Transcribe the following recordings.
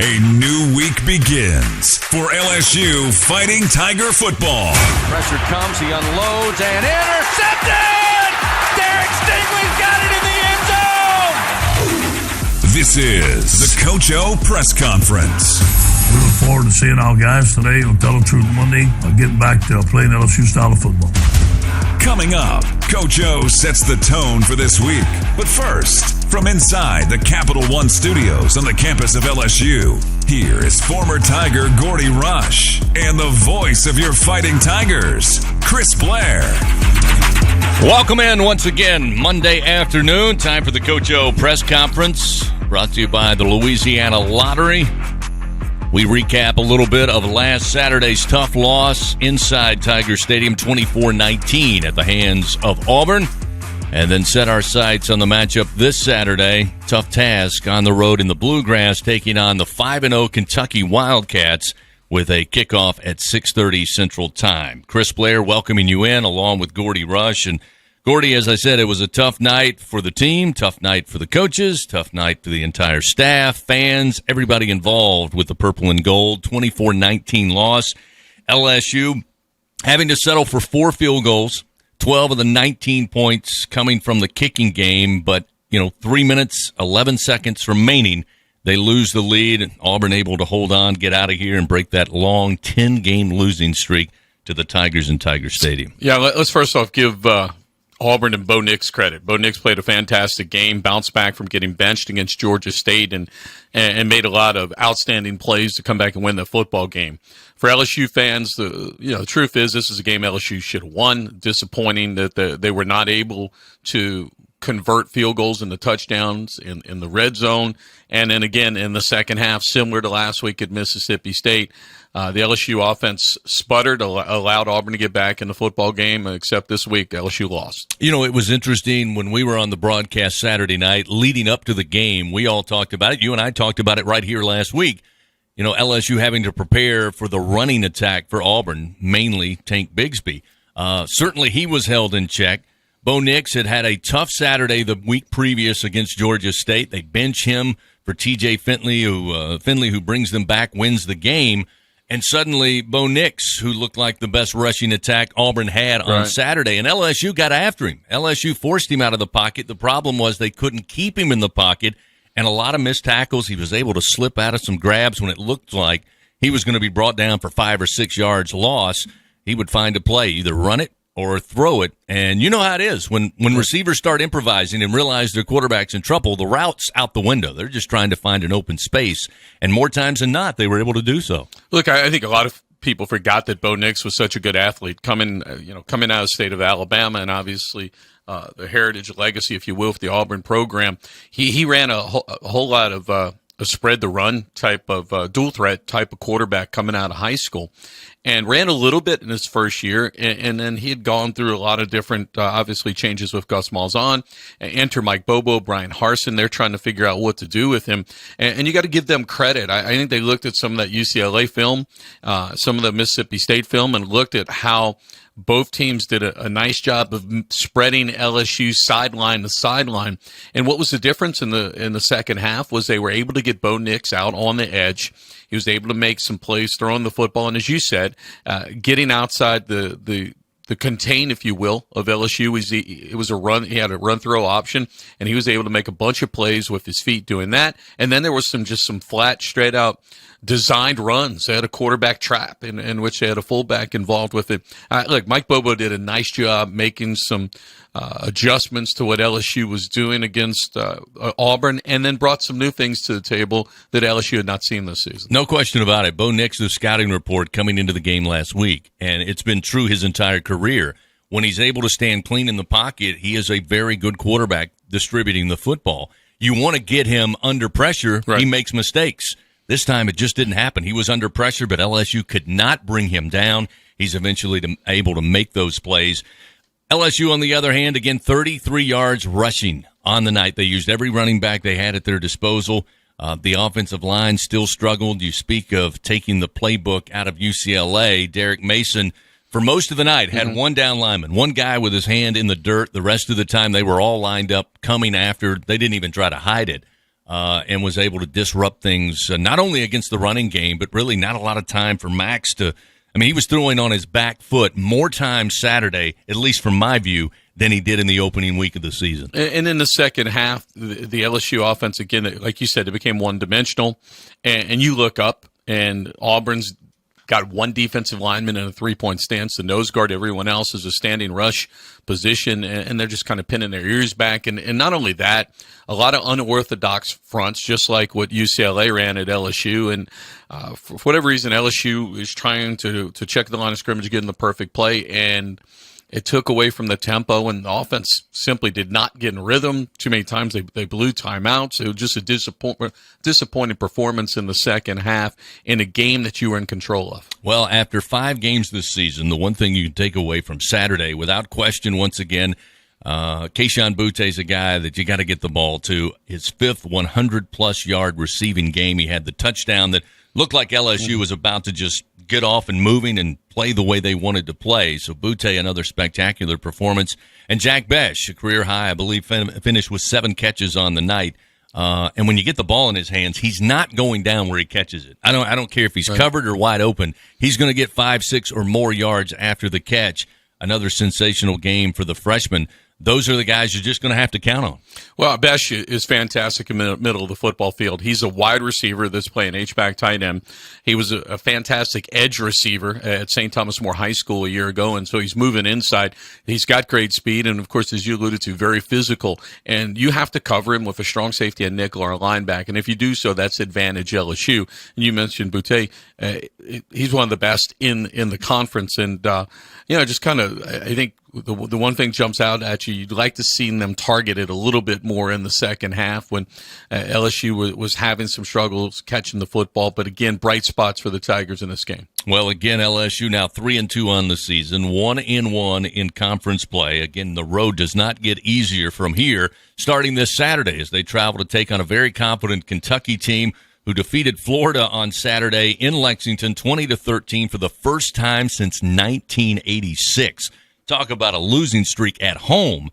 A new week begins for LSU Fighting Tiger football. Pressure comes, he unloads, and intercepted! Derek Stingley's got it in the end zone! This is the Coach O Press Conference. We look forward to seeing our guys today on Tell the Truth Monday, getting back to playing LSU style of football. Coming up, Coach O sets the tone for this week. But first, from inside the Capital One studios on the campus of LSU, here is former Tiger Gordy Rush and the voice of your Fighting Tigers, Chris Blair. Welcome in once again, Monday afternoon. Time for the Coach O Press Conference, brought to you by the Louisiana Lottery. We recap a little bit of last Saturday's tough loss inside Tiger Stadium, 24-19 at the hands of Auburn, and then set our sights on the matchup this Saturday. Tough task on the road in the Bluegrass, taking on the 5-0 Kentucky Wildcats with a kickoff at 6:30 Central Time. Chris Blair welcoming you in along with Gordy Rush. And Gordy, as I said, it was a tough night for the team, tough night for the coaches, tough night for the entire staff, fans, everybody involved with the purple and gold. 24-19 loss. LSU having to settle for 4 field goals, 12 of the 19 points coming from the kicking game, but 3 minutes, 11 seconds remaining. They lose the lead. Auburn able to hold on, get out of here, and break that long 10-game losing streak to the Tigers in Tiger Stadium. Yeah, let's first off give Auburn and Bo Nix credit. Bo Nix played a fantastic game, bounced back from getting benched against Georgia State, and made a lot of outstanding plays to come back and win the football game. For LSU fans, the truth is this is a game LSU should have won. Disappointing that they were not able to convert field goals into touchdowns in the red zone. And then again, in the second half, similar to last week at Mississippi State, the LSU offense sputtered, allowed Auburn to get back in the football game, except this week, LSU lost. It was interesting when we were on the broadcast Saturday night leading up to the game. We all talked about it. You and I talked about it right here last week. LSU having to prepare for the running attack for Auburn, mainly Tank Bigsby. Certainly he was held in check. Bo Nix had a tough Saturday the week previous against Georgia State. They bench him for T.J. Finley, who brings them back, wins the game. And suddenly, Bo Nix, who looked like the best rushing attack Auburn had on Saturday, and LSU got after him. LSU forced him out of the pocket. The problem was they couldn't keep him in the pocket, and a lot of missed tackles. He was able to slip out of some grabs when it looked like he was going to be brought down for 5 or 6 yards loss. He would find a play, either run it or throw it. And you know how it is. When receivers start improvising and realize their quarterback's in trouble, the route's out the window. They're just trying to find an open space. And more times than not, they were able to do so. Look, I think a lot of people forgot that Bo Nix was such a good athlete coming out of the state of Alabama, and obviously the heritage legacy, if you will, for the Auburn program. He ran a whole lot of a spread the run type of dual threat type of quarterback coming out of high school, and ran a little bit in his first year, and then he had gone through a lot of different, obviously, changes with Gus Malzahn. Enter Mike Bobo, Brian Harsin. They're trying to figure out what to do with him, and you got to give them credit. I think they looked at some of that UCLA film, some of the Mississippi State film, and looked at how both teams did a nice job of spreading LSU sideline to sideline. And what was the difference in the second half was they were able to get Bo Nix out on the edge. He was able to make some plays throwing the football, and as you said, getting outside the contain, if you will, of LSU. It was a run. He had a run throw option, and he was able to make a bunch of plays with his feet doing that. And then there was some flat, straight out designed runs. They had a quarterback trap in which they had a fullback involved with it. Look, Mike Bobo did a nice job making some adjustments to what LSU was doing against Auburn, and then brought some new things to the table that LSU had not seen this season. No question about it. Bo Nix's scouting report coming into the game last week, and it's been true his entire career. When he's able to stand clean in the pocket, he is a very good quarterback distributing the football. You want to get him under pressure, He makes mistakes. This time it just didn't happen. He was under pressure, but LSU could not bring him down. He's eventually able to make those plays. LSU, on the other hand, again, 33 yards rushing on the night. They used every running back they had at their disposal. The offensive line still struggled. You speak of taking the playbook out of UCLA. Derek Mason, for most of the night, had one down lineman, one guy with his hand in the dirt. The rest of the time, they were all lined up, coming after. They didn't even try to hide it. and was able to disrupt things, not only against the running game, but really not a lot of time for Max to – I mean, he was throwing on his back foot more times Saturday, at least from my view, than he did in the opening week of the season. And in the second half, the LSU offense, again, like you said, it became one-dimensional. And you look up, and Auburn's got one defensive lineman in a three-point stance, the nose guard. Everyone else is a standing rush position, and they're just kind of pinning their ears back. And not only that, a lot of unorthodox fronts, just like what UCLA ran at LSU. And for whatever reason, LSU is trying to check the line of scrimmage, get in the perfect play, and it took away from the tempo, and the offense simply did not get in rhythm. Too many times they blew timeouts. It was just a disappointing performance in the second half in a game that you were in control of. Well, after 5 games this season, the one thing you can take away from Saturday, without question, once again, Kayshon Boutte is a guy that you got to get the ball to. His 5th 100-plus yard receiving game. He had the touchdown that looked like LSU was about to just get off and moving and play the way they wanted to play. So Boutte, another spectacular performance. And Jack Besh, a career high, I believe, finished with 7 catches on the night. And when you get the ball in his hands, he's not going down where he catches it. I don't care if he's covered or wide open. He's going to get 5, 6, or more yards after the catch. Another sensational game for the freshman. Those are the guys you're just going to have to count on. Well, Besh is fantastic in the middle of the football field. He's a wide receiver that's playing H-back tight end. He was a fantastic edge receiver at St. Thomas More High School a year ago, and so he's moving inside. He's got great speed, and, of course, as you alluded to, very physical. And you have to cover him with a strong safety and nickel or a linebacker, and if you do so, that's advantage LSU. And you mentioned Boutte. He's one of the best in the conference, and, just kind of, I think, the one thing jumps out at you, you'd like to see them targeted a little bit more in the second half when LSU was having some struggles catching the football. But again, bright spots for the Tigers in this game. Well, again, LSU now 3-2 on the season, 1-1 in conference play. Again, the road does not get easier from here starting this Saturday as they travel to take on a very confident Kentucky team who defeated Florida on Saturday in Lexington 20-13 for the first time since 1986. Talk about a losing streak at home.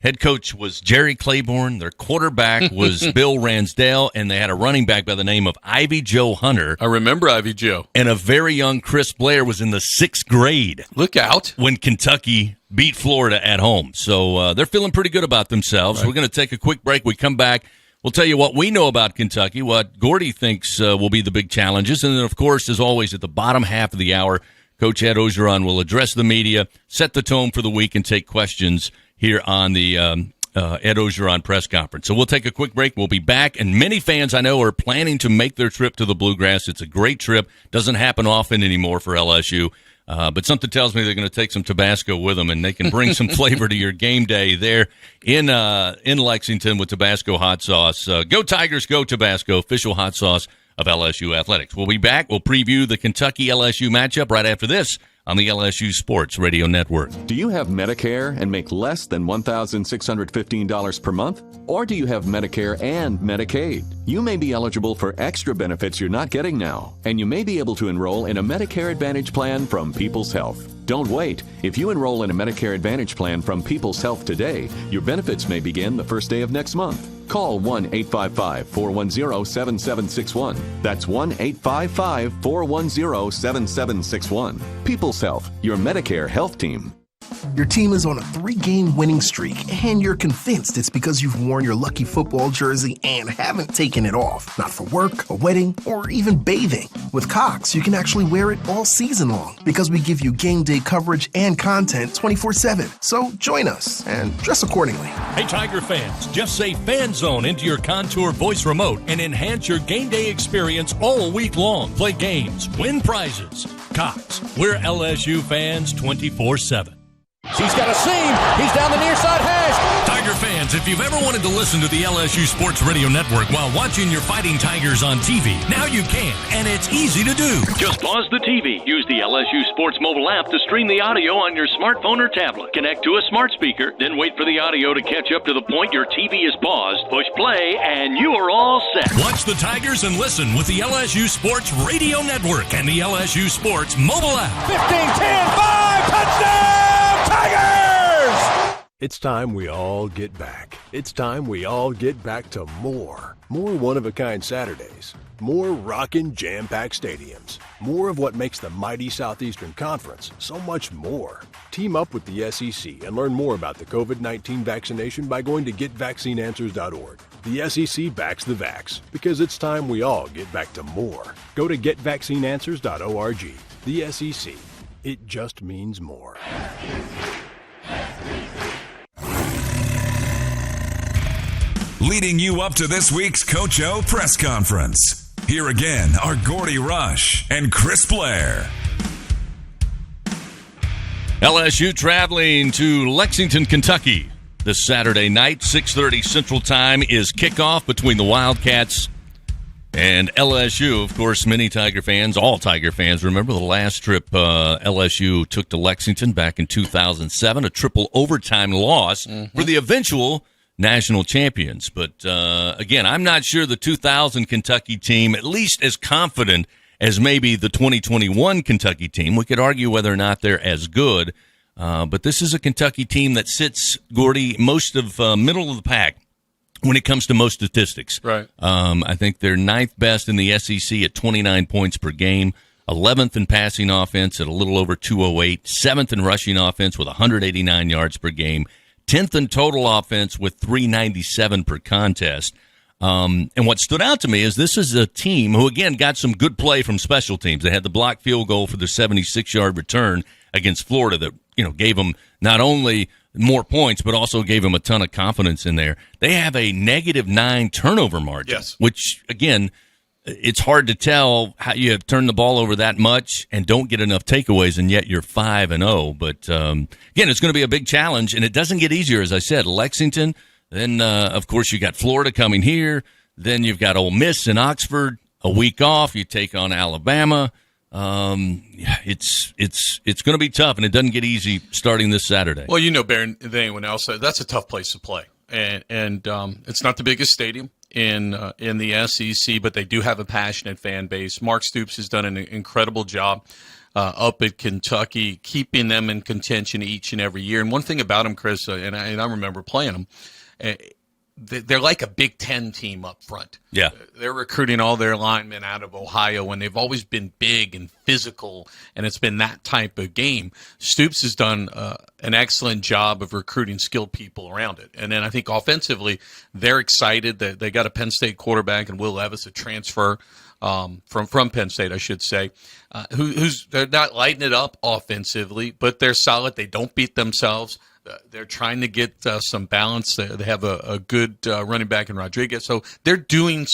Head coach was Jerry Claiborne. Their quarterback was Bill Ransdale, and they had a running back by the name of Ivy Joe Hunter. I remember Ivy Joe. And a very young Chris Blair was in the 6th grade. Look out. When Kentucky beat Florida at home. So they're feeling pretty good about themselves. Right. We're going to take a quick break. We come back. We'll tell you what we know about Kentucky, what Gordy thinks will be the big challenges. And then, of course, as always, at the bottom half of the hour, Coach Ed Ogeron will address the media, set the tone for the week, and take questions here on the Ed Ogeron press conference. So we'll take a quick break. We'll be back. And many fans I know are planning to make their trip to the Bluegrass. It's a great trip. Doesn't happen often anymore for LSU. But something tells me they're going to take some Tabasco with them, and they can bring some flavor to your game day there in Lexington with Tabasco hot sauce. Go Tigers, go Tabasco, official hot sauce of LSU Athletics. We'll be back. We'll preview the Kentucky-LSU matchup right after this on the LSU Sports Radio Network. Do you have Medicare and make less than $1,615 per month? Or do you have Medicare and Medicaid? You may be eligible for extra benefits you're not getting now, and you may be able to enroll in a Medicare Advantage plan from People's Health. Don't wait. If you enroll in a Medicare Advantage plan from People's Health today, your benefits may begin the first day of next month. Call 1-855-410-7761. That's 1-855-410-7761. People's Health, your Medicare health team. Your team is on a 3-game winning streak, and you're convinced it's because you've worn your lucky football jersey and haven't taken it off. Not for work, a wedding, or even bathing. With Cox, you can actually wear it all season long because we give you game day coverage and content 24/7. So join us and dress accordingly. Hey, Tiger fans, just say Fan Zone into your Contour voice remote and enhance your game day experience all week long. Play games, win prizes. Cox, we're LSU fans 24/7. He's got a seam. He's down the near side hash. Tiger fans, if you've ever wanted to listen to the LSU Sports Radio Network while watching your Fighting Tigers on TV, now you can, and it's easy to do. Just pause the TV. Use the LSU Sports mobile app to stream the audio on your smartphone or tablet. Connect to a smart speaker, then wait for the audio to catch up to the point your TV is paused. Push play, and you are all set. Watch the Tigers and listen with the LSU Sports Radio Network and the LSU Sports mobile app. 15, 10, 5, touchdown! Tigers! It's time we all get back. It's time we all get back to more. More one-of-a-kind Saturdays. More rockin' jam-packed stadiums. More of what makes the mighty Southeastern Conference so much more. Team up with the SEC and learn more about the COVID-19 vaccination by going to GetVaccineAnswers.org. The SEC backs the vax because it's time we all get back to more. Go to GetVaccineAnswers.org. The SEC. It just means more. Leading you up to this week's Coach O press conference. Here again are Gordy Rush and Chris Blair. LSU traveling to Lexington, Kentucky this Saturday night. 6:30 Central Time is kickoff between the Wildcats and LSU. Of course, many Tiger fans, all Tiger fans, remember the last trip LSU took to Lexington back in 2007, a triple overtime loss for the eventual national champions. But again, I'm not sure the 2000 Kentucky team, at least as confident as maybe the 2021 Kentucky team. We could argue whether or not they're as good. But this is a Kentucky team that sits, Gordy, most of middle of the pack when it comes to most statistics. Right. I think they're ninth best in the SEC at 29 points per game, 11th in passing offense at a little over 208, 7th in rushing offense with 189 yards per game, 10th in total offense with 397 per contest. And what stood out to me is this is a team who, again, got some good play from special teams. They had the blocked field goal for the 76-yard return against Florida that, gave them not only more points, but also gave them a ton of confidence in there. They have a -9 turnover margin, yes, which, again, it's hard to tell how you have turned the ball over that much and don't get enough takeaways, and yet you're 5-0. But, again, it's going to be a big challenge, and it doesn't get easier, as I said. Lexington, then, of course, you got Florida coming here. Then you've got Ole Miss in Oxford. A week off, you take on Alabama. It's going to be tough, and it doesn't get easy starting this Saturday. Well, better than anyone else, that's a tough place to play, and it's not the biggest stadium in the SEC, but they do have a passionate fan base. Mark Stoops has done an incredible job up at Kentucky, keeping them in contention each and every year. And one thing about them, Chris, and I remember playing them. They're like a Big Ten team up front. Yeah. They're recruiting all their linemen out of Ohio, and they've always been big and physical, and it's been that type of game. Stoops has done an excellent job of recruiting skilled people around it. And then I think offensively, they're excited that they got a Penn State quarterback and Will Levis, a transfer from Penn State, I should say, who's they're not lighting it up offensively, but they're solid. They don't beat themselves. They're trying to get some balance. They have a good running back in Rodriguez. So they're doing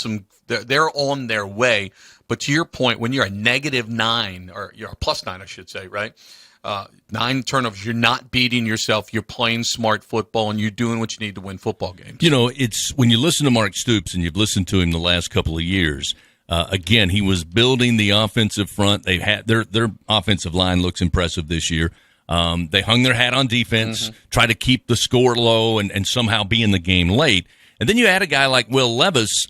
they're on their way. But to your point, when you're a -9, or you're a +9, I should say, right? 9 turnovers, you're not beating yourself. You're playing smart football, and you're doing what you need to win football games. It's when you listen to Mark Stoops, and you've listened to him the last couple of years, again, he was building the offensive front. They've had their offensive line looks impressive this year. They hung their hat on defense, try to keep the score low and somehow be in the game late. And then you add a guy like Will Levis.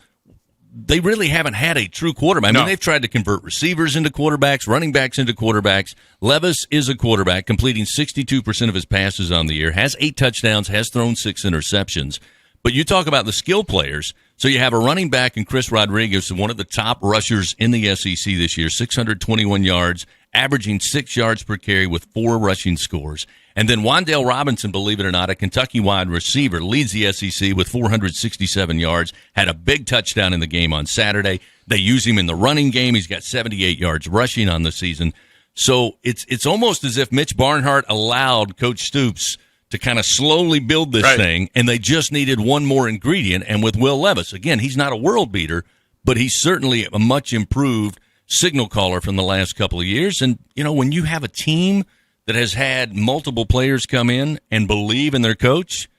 They really haven't had a true quarterback. I mean, they've tried to convert receivers into quarterbacks, running backs into quarterbacks. Levis is a quarterback, completing 62% of his passes on the year, has 8 touchdowns, has thrown 6 interceptions. But you talk about the skill players. So you have a running back in Chris Rodriguez, one of the top rushers in the SEC this year, 621 yards, averaging 6 yards per carry with 4 rushing scores. And then Wan'Dale Robinson, believe it or not, a Kentucky wide receiver, leads the SEC with 467 yards, had a big touchdown in the game on Saturday. They use him in the running game. He's got 78 yards rushing on the season. So it's almost as if Mitch Barnhart allowed Coach Stoops to kind of slowly build this thing, and they just needed one more ingredient. And with Will Levis, again, he's not a world beater, but he's certainly a much improved signal caller from the last couple of years. And, when you have a team that has had multiple players come in and believe in their coach,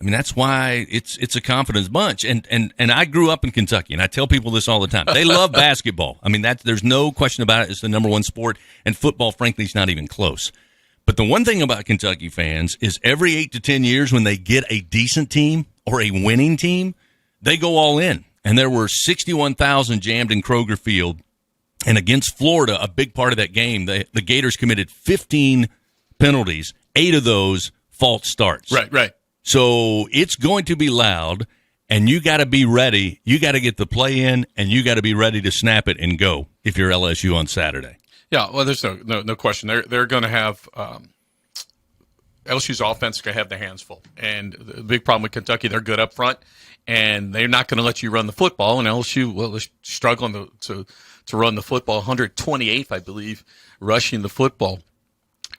I mean, that's why it's a confidence bunch. And I grew up in Kentucky, and I tell people this all the time. They love basketball. I mean, there's no question about it. It's the #1 sport, and football, frankly, is not even close. But the one thing about Kentucky fans is every 8 to 10 years when they get a decent team or a winning team, they go all in. And there were 61,000 jammed in Kroger Field. And against Florida, a big part of that game, the Gators committed 15 penalties, 8 of those false starts. Right. So it's going to be loud, and you got to be ready. You got to get the play in, and you got to be ready to snap it and go if you're LSU on Saturday. Yeah, well, there's no question. They're going to have LSU's offense is going to have their hands full. And the big problem with Kentucky, they're good up front, and they're not going to let you run the football. And LSU, well, they're struggling to run the football, 128th, I believe, rushing the football.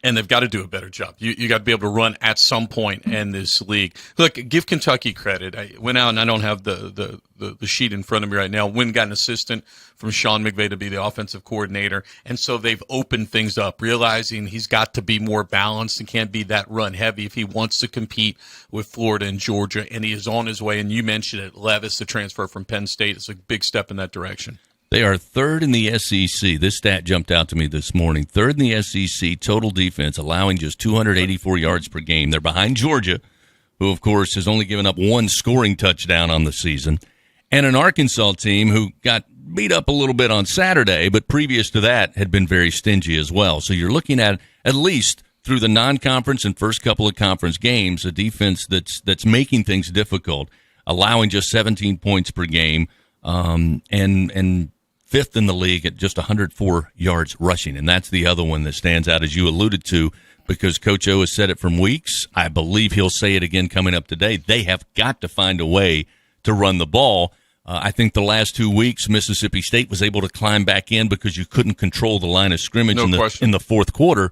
And they've got to do a better job. You got to be able to run at some point in this league. Look, give Kentucky credit. I went out, and I don't have the sheet in front of me right now. Wynn got an assistant from Sean McVay to be the offensive coordinator, and so they've opened things up, realizing he's got to be more balanced and can't be that run heavy if he wants to compete with Florida and Georgia. And he is on his way. And you mentioned it, Levis, the transfer from Penn State, is a big step in that direction. They are third in the SEC. This stat jumped out to me this morning. Third in the SEC total defense, allowing just 284 yards per game. They're behind Georgia, who, of course, has only given up one scoring touchdown on the season, and an Arkansas team who got beat up a little bit on Saturday, but previous to that had been very stingy as well. So you're looking at least through the non-conference and first couple of conference games, a defense that's making things difficult, allowing just 17 points per game, and fifth in the league at just 104 yards rushing. And that's the other one that stands out, as you alluded to, because Coach O has said it from weeks. I believe he'll say it again coming up today. They have got to find a way to run the ball. I think the last 2 weeks, Mississippi State was able to climb back in because you couldn't control the line of scrimmage in the fourth quarter.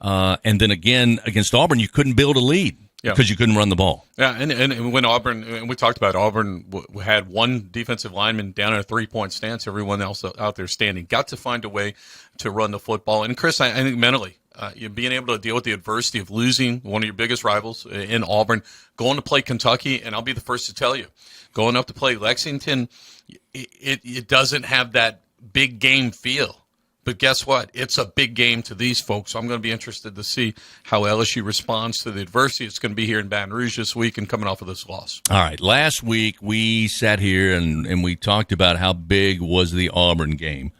And then again, against Auburn, you couldn't build a lead. Because you couldn't run the ball. Yeah, and when Auburn, and we talked about Auburn, had one defensive lineman down in a three-point stance, everyone else out there standing. Got to find a way to run the football. And, Chris, I think mentally, you being able to deal with the adversity of losing one of your biggest rivals in Auburn, going to play Kentucky, and I'll be the first to tell you, going up to play Lexington, it doesn't have that big game feel. But guess what? It's a big game to these folks. So I'm going to be interested to see how LSU responds to the adversity. It's going to be here in Baton Rouge this week and coming off of this loss. All right. Last week we sat here and we talked about how big was the Auburn game.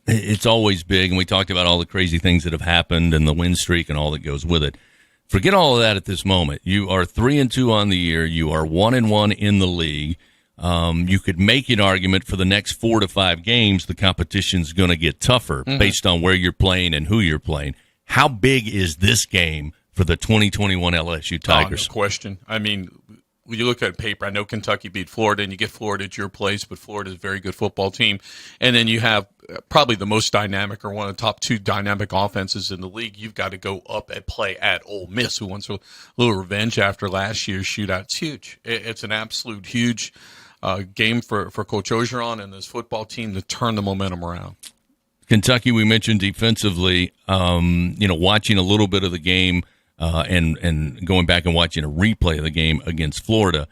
It's always big, and we talked about all the crazy things that have happened and the win streak and all that goes with it. Forget all of that at this moment. You are 3-2 on the year. You are 1-1 in the league. You could make an argument for the next 4 to 5 games, the competition's going to get tougher based on where you're playing and who you're playing. How big is this game for the 2021 LSU Tigers? No question. I mean, when you look at paper, I know Kentucky beat Florida, and you get Florida at your place, but Florida is a very good football team. And then you have probably the most dynamic, or one of the top 2 dynamic offenses in the league. You've got to go up and play at Ole Miss, who wants a little revenge after last year's shootout. It's huge. It's an absolute huge game for Coach Orgeron and this football team to turn the momentum around. Kentucky, we mentioned defensively, watching a little bit of the game and going back and watching a replay of the game against Florida,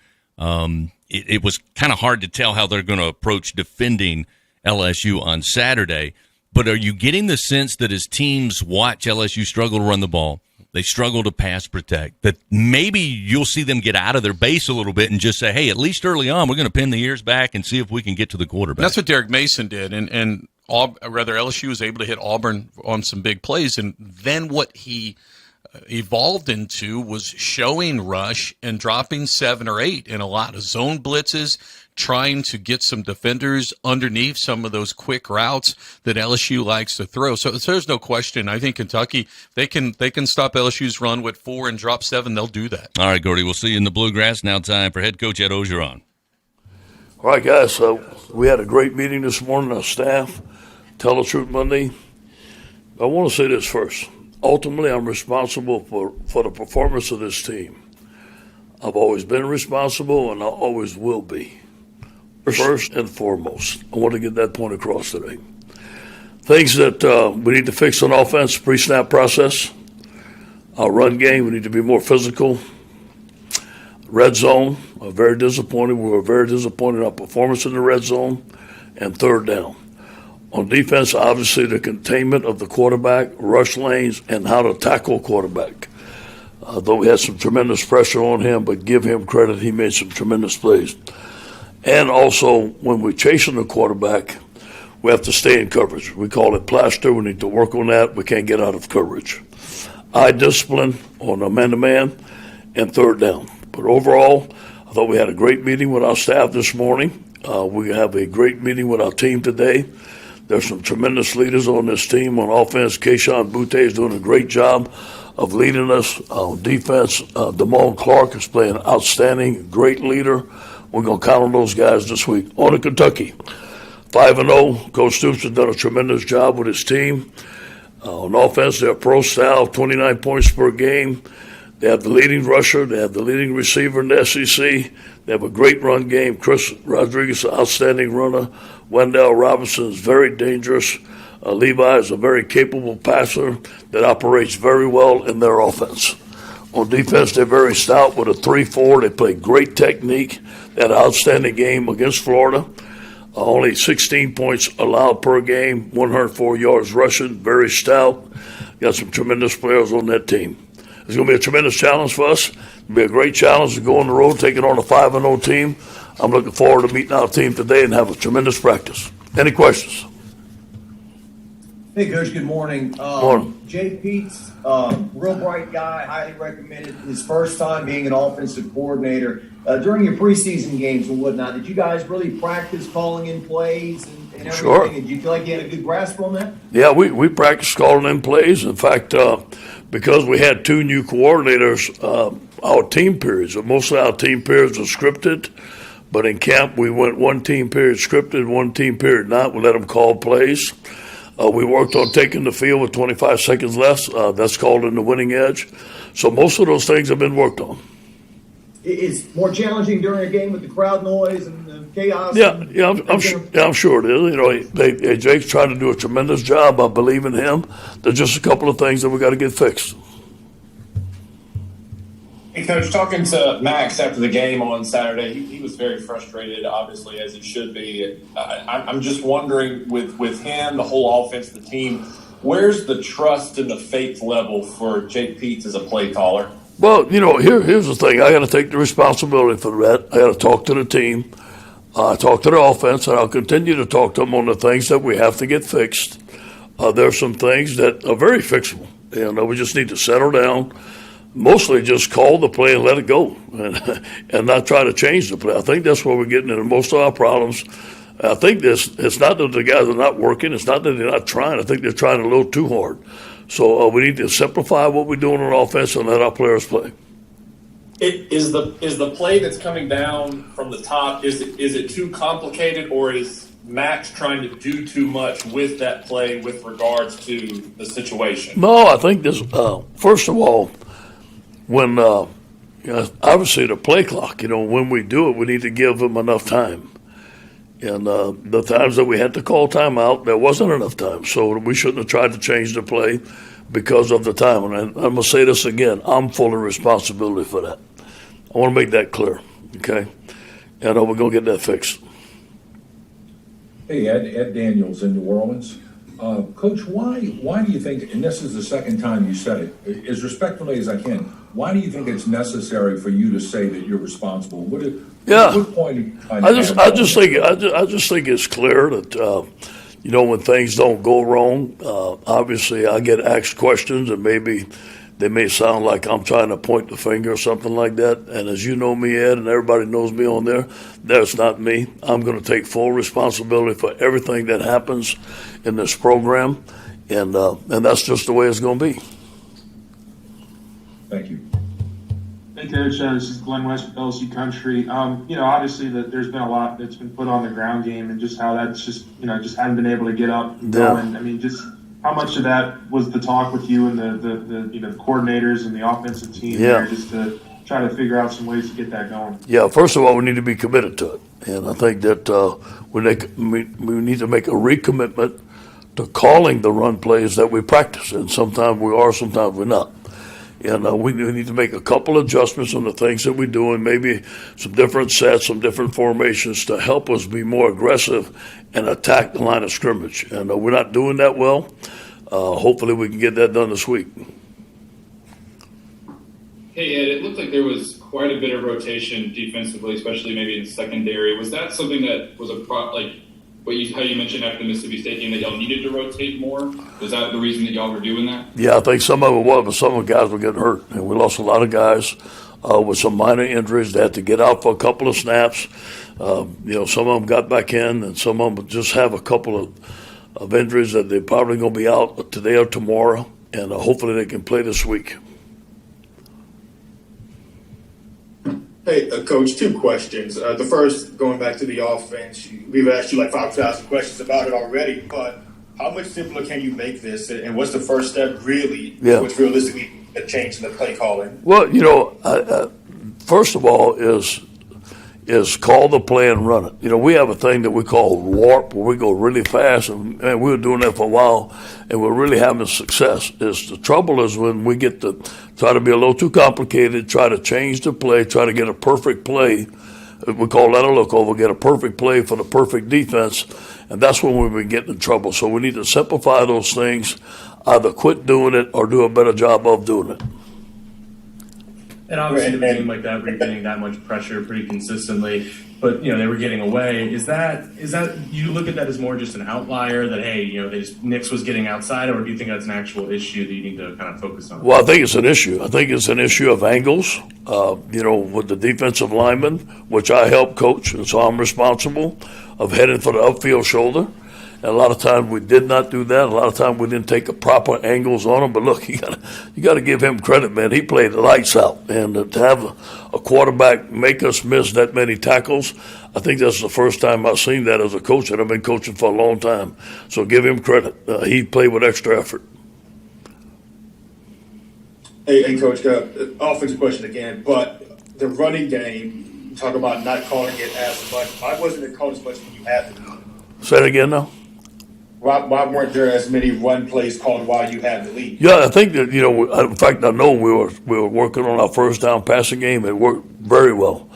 it was kind of hard to tell how they're going to approach defending LSU on Saturday. But are you getting the sense that as teams watch LSU struggle to run the ball, they struggle to pass protect, that maybe you'll see them get out of their base a little bit and just say, hey, at least early on, we're going to pin the ears back and see if we can get to the quarterback. That's what Derek Mason did, and LSU was able to hit Auburn on some big plays, and then what he evolved into was showing rush and dropping 7 or 8 in a lot of zone blitzes, trying to get some defenders underneath some of those quick routes that LSU likes to throw. So there's no question. I think Kentucky, they can stop LSU's run with 4 and drop 7. They'll do that. All right, Gordy, we'll see you in the Bluegrass. Now time for head coach Ed Orgeron. All right, guys, so we had a great meeting this morning, our staff, Tell the Truth Monday. I want to say this first. Ultimately, I'm responsible for the performance of this team. I've always been responsible, and I always will be. First and foremost, I want to get that point across today. Things that we need to fix on offense, pre-snap process. Our run game, we need to be more physical. Red zone, very disappointed. We were very disappointed in our performance in the red zone. And third down. On defense, obviously the containment of the quarterback, rush lanes, and how to tackle quarterback. Though we had some tremendous pressure on him, but give him credit, he made some tremendous plays. And also, when we're chasing the quarterback, we have to stay in coverage. We call it plaster. We need to work on that. We can't get out of coverage. Eye discipline on a man-to-man and third down. But overall, I thought we had a great meeting with our staff this morning. We have a great meeting with our team today. There's some tremendous leaders on this team. On offense, Keyshawn Butte is doing a great job of leading us. On defense, Damone Clark is playing outstanding, great leader. We're going to count on those guys this week. On to Kentucky, 5-0. Coach Stoops has done a tremendous job with his team. On offense, they're pro style, 29 points per game. They have the leading rusher. They have the leading receiver in the SEC. They have a great run game. Chris Rodriguez, an outstanding runner. Wendell Robinson is very dangerous. Levi is a very capable passer that operates very well in their offense. On defense, they're very stout with a 3-4. They play great technique. They had an outstanding game against Florida. Only 16 points allowed per game, 104 yards rushing, very stout. Got some tremendous players on that team. It's going to be a tremendous challenge for us. It'll be a great challenge to go on the road, taking on a 5-0 team. I'm looking forward to meeting our team today and have a tremendous practice. Any questions? Hey, Coach, good morning. Morning. Jay Pete's real bright guy, highly recommended. His first time being an offensive coordinator. During your preseason games and whatnot, did you guys really practice calling in plays and everything? Sure. Did you feel like you had a good grasp on that? Yeah, we practiced calling in plays. In fact, because we had two new coordinators, our team periods, mostly our team periods are scripted, but in camp we went one team period scripted, one team period not. We let them call plays. We worked on taking the field with 25 seconds left. That's called in the winning edge. So most of those things have been worked on. It's more challenging during a game with the crowd noise and the chaos. I'm sure it is. You know, Jake's trying to do a tremendous job. I believe in him. There's just a couple of things that we got to get fixed. Hey, Coach, talking to Max after the game on Saturday, he was very frustrated, obviously, as he should be. I'm just wondering, with him, the whole offense, the team, where's the trust and the faith level for Jake Peetz as a play caller? Well, you know, here's the thing. I got to take the responsibility for that. I got to talk to the team. Talk to the offense, and I'll continue to talk to them on the things that we have to get fixed. There are some things that are very fixable. You know, we just need to settle down. Mostly just call the play and let it go and not try to change the play. I think that's where we're getting into most of our problems. I think it's not that the guys are not working. It's not that they're not trying. I think they're trying a little too hard. So we need to simplify what we're doing on offense and let our players play. Is the play that's coming down from the top, is it too complicated, or is Max trying to do too much with that play with regards to the situation? No, I think this, first of all, when obviously the play clock, you know, when we do it, we need to give them enough time. And the times that we had to call timeout, there wasn't enough time. So we shouldn't have tried to change the play because of the time. And I'm going to say this again. I'm full of responsibility for that. I want to make that clear, okay? And we're going to get that fixed. Hey, Ed Daniels in New Orleans. Coach, why do you think, and this is the second time you said it, as respectfully as I can, why do you think it's necessary for you to say that you're responsible? What point I just think it's clear that you know, when things don't go wrong, obviously I get asked questions and maybe they may sound like I'm trying to point the finger or something like that. And as you know me, Ed, and everybody knows me on there, that's not me. I'm going to take full responsibility for everything that happens in this program, and that's just the way it's going to be. Thank you. Hey, Coach. This is Glenn West with LSU Country. You know, obviously there's been a lot that's been put on the ground game, and just how that's just, you know, just haven't been able to get up and going. I mean, just how much of that was the talk with you and the you know, the coordinators and the offensive team there, just to try to figure out some ways to get that going? Yeah, first of all, we need to be committed to it. And I think that we need to make a recommitment to calling the run plays that we practice. And sometimes we are, sometimes we're not. And we need to make a couple adjustments on the things that we do, and maybe some different sets, some different formations to help us be more aggressive and attack the line of scrimmage. And we're not doing that well. Hopefully we can get that done this week. Hey, Ed, it looked like there was quite a bit of rotation defensively, especially maybe in secondary. Was that something that was how you mentioned after the Mississippi State game that y'all needed to rotate more? Was that the reason that y'all were doing that? Yeah, I think some of it was, but some of the guys were getting hurt, and we lost a lot of guys. with some minor injuries. They had to get out for a couple of snaps. Some of them got back in, and some of them just have a couple of injuries that they're probably going to be out today or tomorrow, and hopefully they can play this week. Hey, Coach, 2 questions. The first, going back to the offense, we've asked you like 5,000 questions about it already, but how much simpler can you make this, and what's the first step really, what's realistically a change in the play calling? Well, first of all is call the play and run it. We have a thing that we call warp, where we go really fast, and we were doing that for a while, and we're really having success. The trouble is when we get to try to be a little too complicated, try to change the play, try to get a perfect play. We call that a look over, get a perfect play for the perfect defense, and that's when we've been getting in trouble. So we need to simplify those things, either quit doing it or do a better job of doing it. And obviously, in a game like that, where you're getting that much pressure pretty consistently, but they were getting away. Is that you look at that as more just an outlier that Nix was getting outside, or do you think that's an actual issue that you need to kind of focus on? Well, I think it's an issue. I think it's an issue of angles. With the defensive lineman, which I help coach, and so I'm responsible of heading for the upfield shoulder. And a lot of times we did not do that. A lot of times we didn't take the proper angles on him. But look, you got to give him credit, man. He played the lights out. And to have a quarterback make us miss that many tackles, I think that's the first time I've seen that as a coach, and I've been coaching for a long time. So give him credit. He played with extra effort. Hey, Coach, offensive question again, but the running game, you talk about not calling it as much. Why wasn't it called as much when you had the lead? Say it again now. Why weren't there as many run plays called while you had the lead? Yeah, I think that, in fact, I know we were working on our first down passing game. It worked very well.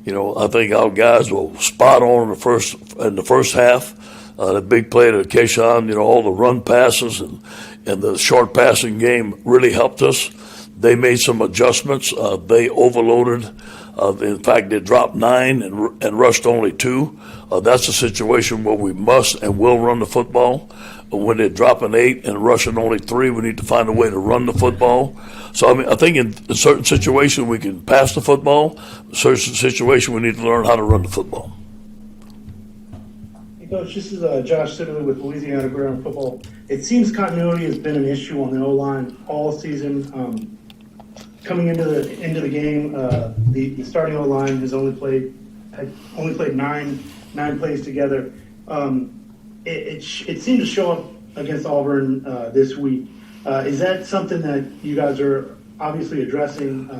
I think our guys were spot on in the first half. The big play to Keyshawn, all the run passes and the short passing game really helped us. They made some adjustments. They overloaded. In fact, they dropped 9 and rushed only 2. That's a situation where we must and will run the football. When they're dropping 8 and rushing only 3, we need to find a way to run the football. So, I think in certain situations we can pass the football. In certain situations we need to learn how to run the football. Hey, Coach, this is Josh Sidley with Louisiana Ground Football. It seems continuity has been an issue on the O-line all season. Coming into the game, the starting O-line has only played 9 plays together. It seemed to show up against Auburn this week. Is that something that you guys are obviously addressing?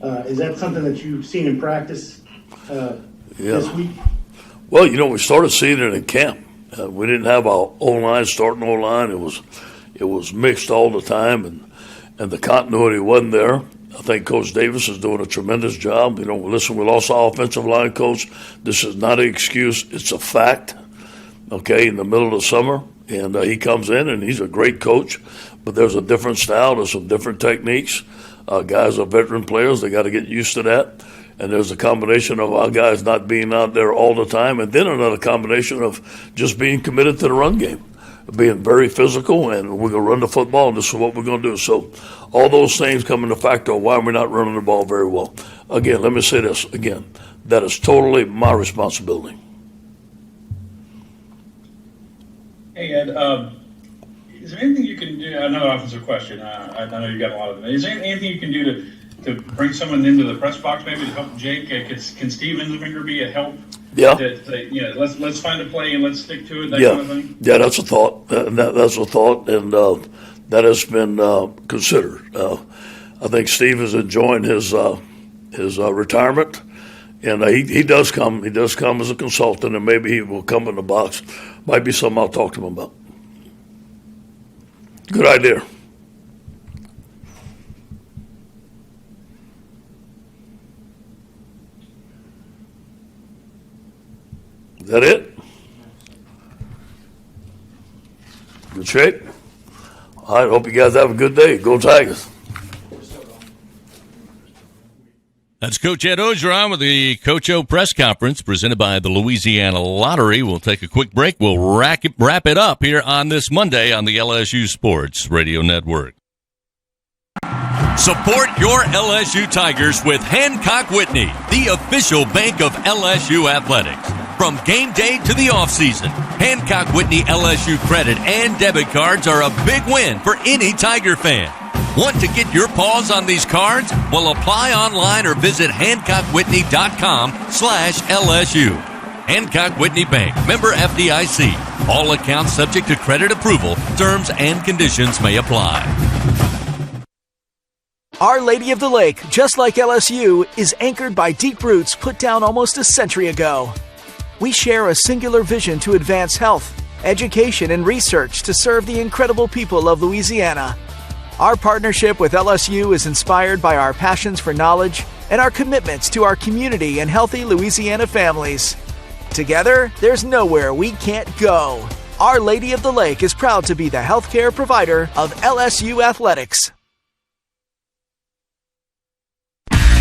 Is that something that you've seen in practice this week? Well, we started seeing it in camp. We didn't have our O-line, starting O-line. It was mixed all the time, and the continuity wasn't there. I think Coach Davis is doing a tremendous job. Listen, we lost our offensive line coach. This is not an excuse. It's a fact, okay, in the middle of the summer. And he comes in, and he's a great coach. But there's a different style. There's some different techniques. Guys are veteran players. They got to get used to that. And there's a combination of our guys not being out there all the time, and then another combination of just being committed to the run game, being very physical, and we're going to run the football, and this is what we're going to do. So all those things come into factor of why we're not running the ball very well. Again, let me say this again. That is totally my responsibility. Hey, Ed, is there anything you can do? Another offensive question. I know you got a lot of them. Is there anything you can do to bring someone into the press box, maybe to help Jake? Can Steve Inzelfinger be a help? Yeah. Let's find a play and let's stick to it. That Yeah, kind of thing. yeah, that's a thought. That's a thought, and that has been considered. I think Steve is enjoying his retirement, and he does come. He does come as a consultant, and maybe he will come in the box. Might be something I'll talk to him about. Good idea. Is that it? Good shape? All right, hope you guys have a good day. Go Tigers. That's Coach Ed Ogeron with the Coach O press conference presented by the Louisiana Lottery. We'll take a quick break. We'll wrap it up here on this Monday on the LSU Sports Radio Network. Support your LSU Tigers with Hancock Whitney, the official bank of LSU Athletics. From game day to the offseason, Hancock Whitney LSU credit and debit cards are a big win for any Tiger fan. Want to get your paws on these cards? Well, apply online or visit HancockWhitney.com/LSU. Hancock Whitney Bank, member FDIC. All accounts subject to credit approval. Terms and conditions may apply. Our Lady of the Lake, just like LSU, is anchored by deep roots put down almost a century ago. We share a singular vision to advance health, education, and research to serve the incredible people of Louisiana. Our partnership with LSU is inspired by our passions for knowledge and our commitments to our community and healthy Louisiana families. Together, there's nowhere we can't go. Our Lady of the Lake is proud to be the healthcare provider of LSU Athletics.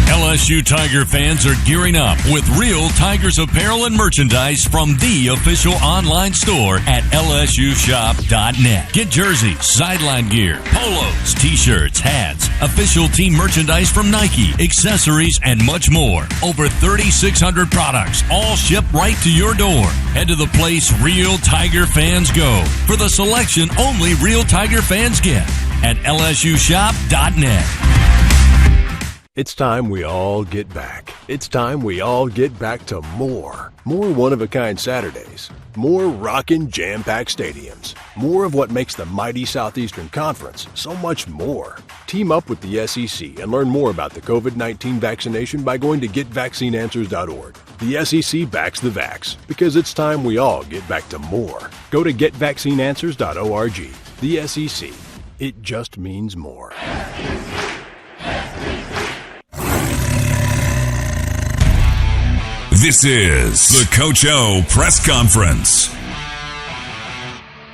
LSU Tiger fans are gearing up with real Tigers apparel and merchandise from the official online store at lsushop.net. Get jerseys, sideline gear, polos, t-shirts, hats, official team merchandise from Nike, accessories, and much more. Over 3,600 products, all shipped right to your door. Head to the place real Tiger fans go for the selection only real Tiger fans get at lsushop.net. It's time we all get back. It's time we all get back to more. More one-of-a-kind Saturdays. More rockin' jam-packed stadiums. More of what makes the mighty Southeastern Conference so much more. Team up with the SEC and learn more about the COVID-19 vaccination by going to GetVaccineAnswers.org. The SEC backs the vax because it's time we all get back to more. Go to GetVaccineAnswers.org. The SEC. It just means more. This is the Coach O Press Conference.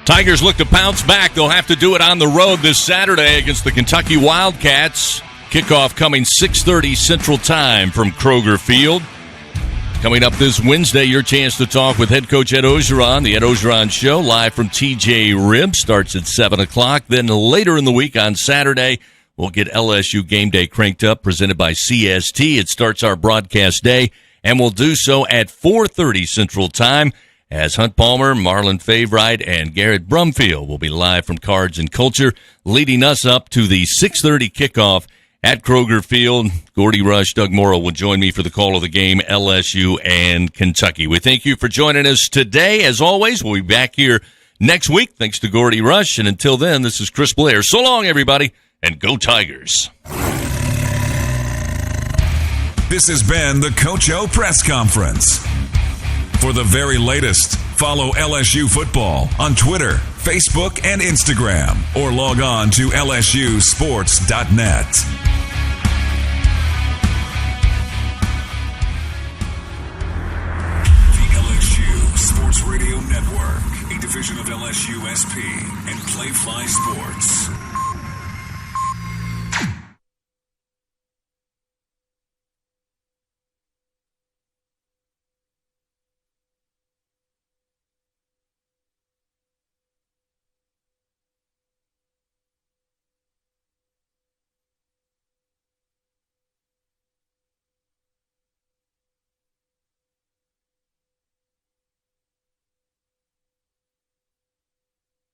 Tigers look to pounce back. They'll have to do it on the road this Saturday against the Kentucky Wildcats. Kickoff coming 6:30 Central Time from Kroger Field. Coming up this Wednesday, your chance to talk with head coach Ed Ogeron. The Ed Ogeron Show, live from TJ Rib, starts at 7 o'clock. Then later in the week on Saturday, we'll get LSU Game Day cranked up, presented by CST. It starts our broadcast day, and we'll do so at 4:30 Central Time as Hunt Palmer, Marlon Favorite, and Garrett Brumfield will be live from Cards and Culture, leading us up to the 6:30 kickoff at Kroger Field. Gordy Rush, Doug Morrow will join me for the call of the game, LSU and Kentucky. We thank you for joining us today. As always, we'll be back here next week. Thanks to Gordy Rush. And until then, this is Chris Blair. So long, everybody, and go Tigers. This has been the Coach O Press Conference. For the very latest, follow LSU football on Twitter, Facebook, and Instagram, or log on to lsusports.net. The LSU Sports Radio Network, a division of LSU SP and Playfly Sports.